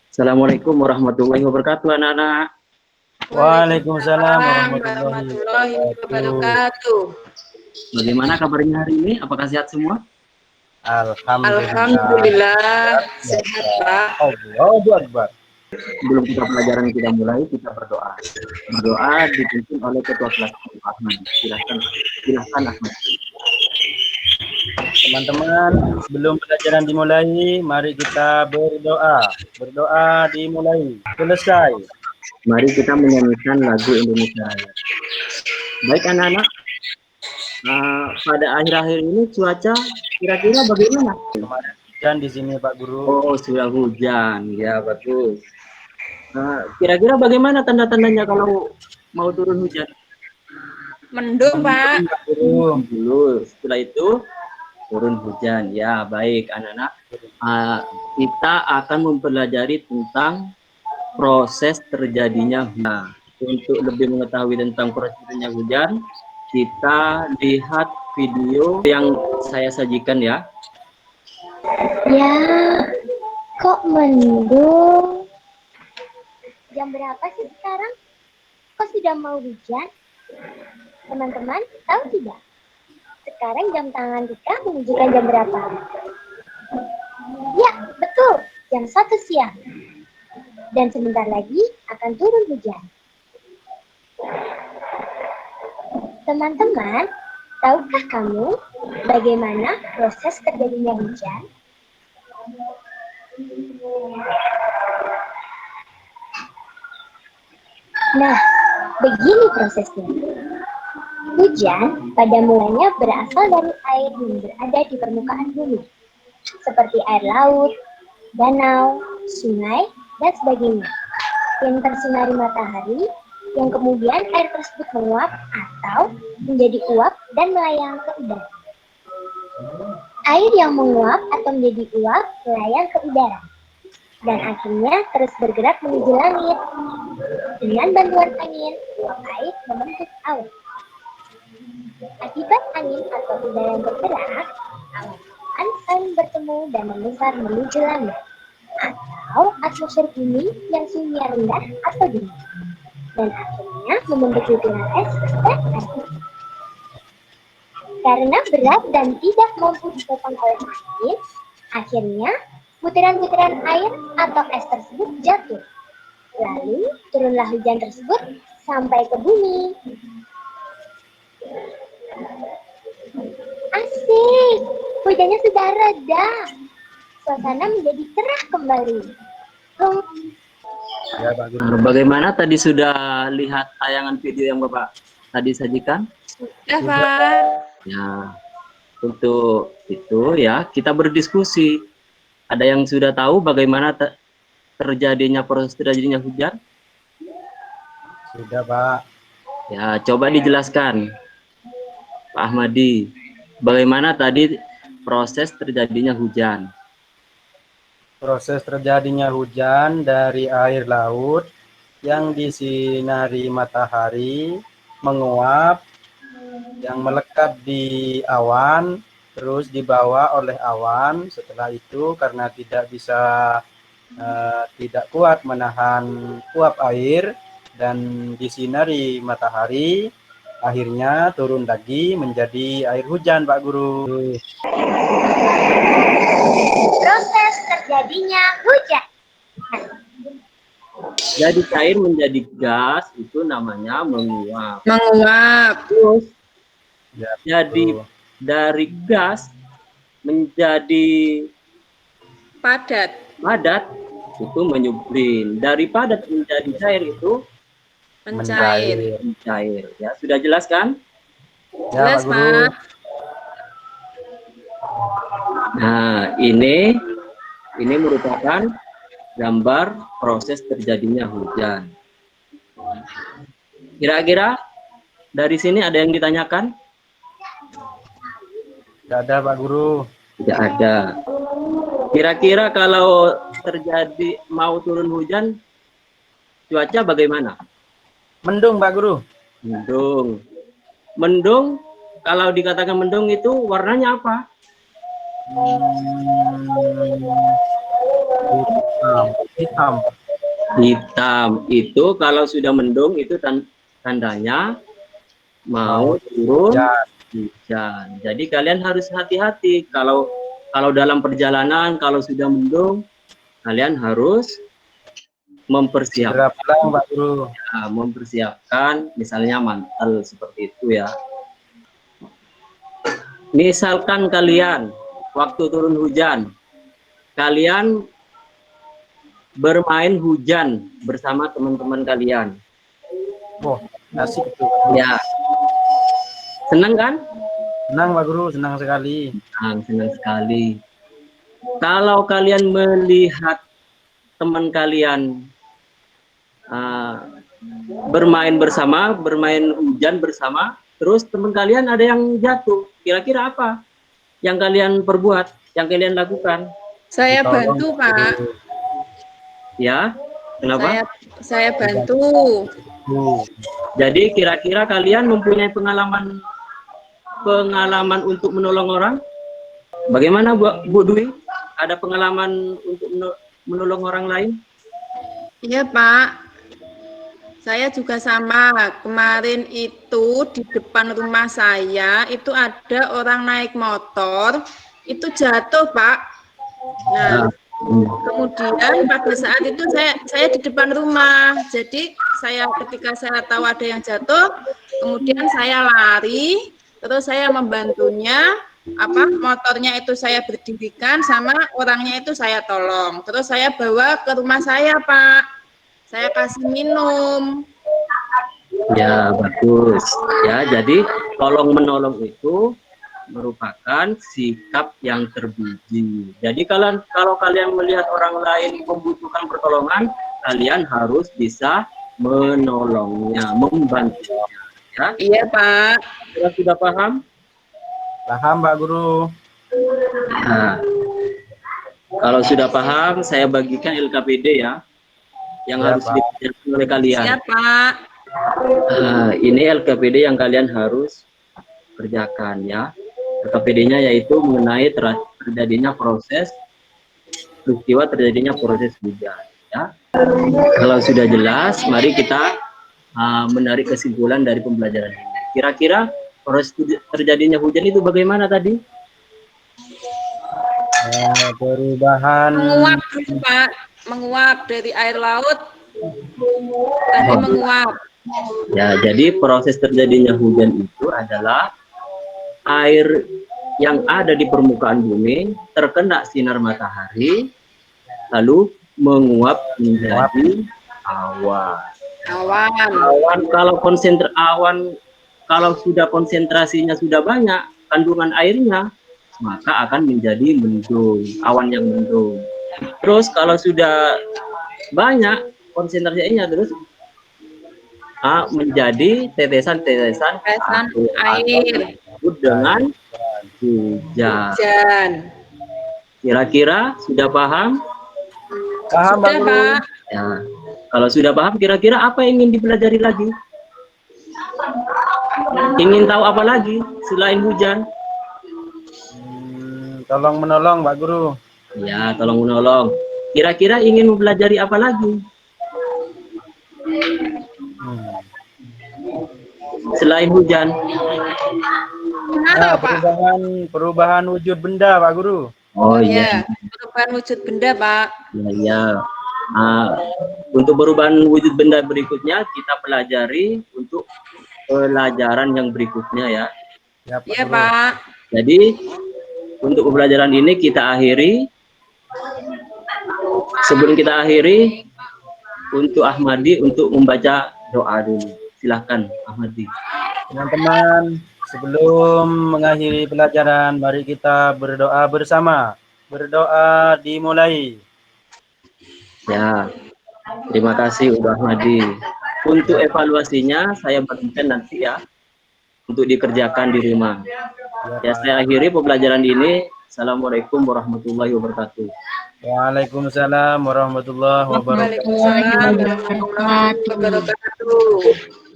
Assalamualaikum warahmatullahi wabarakatuh, anak-anak. Waalaikumsalam Waalaikumsalam warahmatullahi warahmatullahi wabarakatuh. wabarakatuh. Bagaimana kabarnya hari ini? Apakah sehat semua? Alhamdulillah. Alhamdulillah sehat, Pak. Allahu Akbar. Sebelum kita pelajaran kita mulai, kita berdoa. Berdoa dipimpin oleh Ketua Kelas Ahmad. Silahkan Ahmad. Teman-teman, sebelum pelajaran dimulai, mari kita berdoa. Berdoa dimulai. Selesai. Mari kita menyanyikan lagu Indonesia Raya. Baik anak-anak, pada akhir-akhir ini cuaca kira-kira bagaimana? Kemarin hujan di sini Pak Guru. Oh, sudah hujan, ya bagus. Kira-kira bagaimana tanda-tandanya kalau mau turun hujan? Mendung, Pak. Dulu, setelah itu turun hujan. Ya, baik anak-anak. Kita akan mempelajari tentang proses terjadinya hujan. Untuk lebih mengetahui tentang proses terjadinya hujan, kita lihat video yang saya sajikan ya. Ya, kok mendung? Jam berapa sih sekarang? Kok sudah mau hujan? Teman-teman, tahu tidak? Sekarang jam tangan Tika menunjukkan jam berapa? Ya, betul, jam 1 siang. Dan sebentar lagi akan turun hujan. Teman-teman, tahukah kamu bagaimana proses terjadinya hujan? Nah, begini prosesnya. Hujan pada mulanya berasal dari air yang berada di permukaan bumi, seperti air laut, danau, sungai, dan sebagainya, yang tersinari matahari, yang kemudian air tersebut menguap atau menjadi uap dan melayang ke udara. Air yang menguap atau menjadi uap melayang ke udara, dan akhirnya terus bergerak menuju langit. Dengan bantuan angin, uap air membentuk awan. Akibat angin atau udara yang bergerak, awan saling bertemu dan membesar menuju langit, atau atmosfer bumi yang suhunya rendah atau dingin, dan akhirnya membentuk butiran es dan air. Karena berat dan tidak mampu ditopang oleh angin, akhirnya butiran-butiran air atau es tersebut jatuh. Lalu turunlah hujan tersebut sampai ke bumi. Asik, hujannya sudah reda. Suasana menjadi cerah kembali. Ya, Pak Guru. Bagaimana tadi sudah lihat tayangan video yang Bapak tadi sajikan? Ya, Pak. Ya, untuk itu ya kita berdiskusi. Ada yang sudah tahu bagaimana terjadinya proses terjadinya hujan? Sudah, Pak. Ya, coba dijelaskan, Pak Ahmadi. Bagaimana tadi proses terjadinya hujan? Proses terjadinya hujan dari air laut yang disinari matahari menguap, yang melekat di awan, terus dibawa oleh awan. Setelah itu karena tidak kuat menahan uap air dan disinari matahari, akhirnya turun lagi menjadi air hujan, Pak Guru. Proses terjadinya hujan. Jadi cair menjadi gas itu namanya menguap. Menguap. Terus Ya, jadi betul. dari gas menjadi Padat. padat itu menyublim. Dari padat menjadi cair itu Mencair. mencair. Ya, sudah jelas kan? Ya, Jelas, Pak Guru. Pak. Nah, ini merupakan gambar proses terjadinya hujan. Kira-kira dari sini ada yang ditanyakan? Tidak ada, Pak Guru. Tidak ada. Kira-kira kalau terjadi mau turun hujan, cuaca bagaimana? Mendung, Pak Guru. Mendung. Mendung, kalau dikatakan mendung itu warnanya apa? Hitam. Hitam. Hitam itu kalau sudah mendung itu tandanya mau turun Ya. hujan. Jadi kalian harus hati-hati kalau dalam perjalanan kalau sudah mendung kalian harus Segera pulang, Pak Guru. mempersiapkan misalnya mantel seperti itu ya. Misalkan kalian waktu turun hujan, kalian bermain hujan bersama teman-teman kalian. Oh, asik itu. Ya. Senang kan? Senang, Pak Guru, senang sekali. Senang sekali. Kalau kalian melihat teman kalian bermain hujan bersama, terus teman kalian ada yang jatuh, kira-kira apa yang kalian perbuat, yang kalian lakukan? Saya bantu, Pak. Ya, kenapa? Saya bantu. Jadi kira-kira kalian mempunyai pengalaman untuk menolong orang? Bagaimana Bu Dwi? Ada pengalaman untuk menolong orang lain? Iya, Pak. Saya juga sama. Kemarin itu di depan rumah saya itu ada orang naik motor, itu jatuh, Pak. Nah, kemudian pada saat itu saya di depan rumah. Jadi ketika saya tahu ada yang jatuh, kemudian saya lari, terus saya membantunya. Motornya itu saya berdirikan, sama orangnya itu saya tolong. Terus saya bawa ke rumah saya, Pak. Saya kasih minum. Ya, bagus. Ya, jadi tolong menolong itu merupakan sikap yang terpuji. Jadi kalau kalian melihat orang lain membutuhkan pertolongan, kalian harus bisa menolongnya, membantunya. Ya? Iya, Pak. Sudah paham? Paham, Pak Guru. Nah, kalau sudah paham, saya bagikan LKPD ya, yang harus dipelajari oleh kalian. Siapa? Ini LKPD yang kalian harus kerjakan ya. LKPD-nya yaitu mengenai terjadinya peristiwa terjadinya proses hujan ya. Kalau sudah jelas, mari kita menarik kesimpulan dari pembelajaran ini. Kira-kira proses terjadinya hujan itu bagaimana tadi? Perubahan Menguap dulu, Pak. Menguap dari air laut. Tadi menguap. Ya, jadi proses terjadinya hujan itu adalah air yang ada di permukaan bumi terkena sinar matahari lalu menguap menjadi awan. Awan kalau sudah konsentrasinya sudah banyak kandungan airnya, maka akan menjadi mendung, awan yang mendung. Terus kalau sudah banyak konsentrasinya terus menjadi tetesan-tetesan air dengan hujan. Kira-kira sudah paham? paham, Pak Guru. Pak. Ya. Kalau sudah paham, kira-kira apa yang ingin dipelajari lagi? Ingin tahu apa lagi selain hujan? Tolong menolong, Pak Guru. Ya, tolong menolong. Kira-kira ingin mempelajari apa lagi? Selain hujan. Kenapa, Pak? Perubahan wujud benda, Pak Guru. Oh iya. Perubahan wujud benda, Pak. Ya. Untuk perubahan wujud benda berikutnya kita pelajari untuk pelajaran yang berikutnya ya. Iya, Pak. Jadi untuk pembelajaran ini kita akhiri. Sebelum kita akhiri, untuk Ahmadi untuk membaca doa dulu. Silahkan Ahmadi. Teman-teman, sebelum mengakhiri pelajaran, mari kita berdoa bersama. Berdoa dimulai. Ya, terima kasih Udah Ahmadi. Untuk evaluasinya saya bagikan nanti ya, untuk dikerjakan di rumah. Ya, saya akhiri pembelajaran ini. Assalamualaikum warahmatullahi wabarakatuh. Waalaikumsalam warahmatullahi wabarakatuh. Waalaikumsalam warahmatullahi wabarakatuh.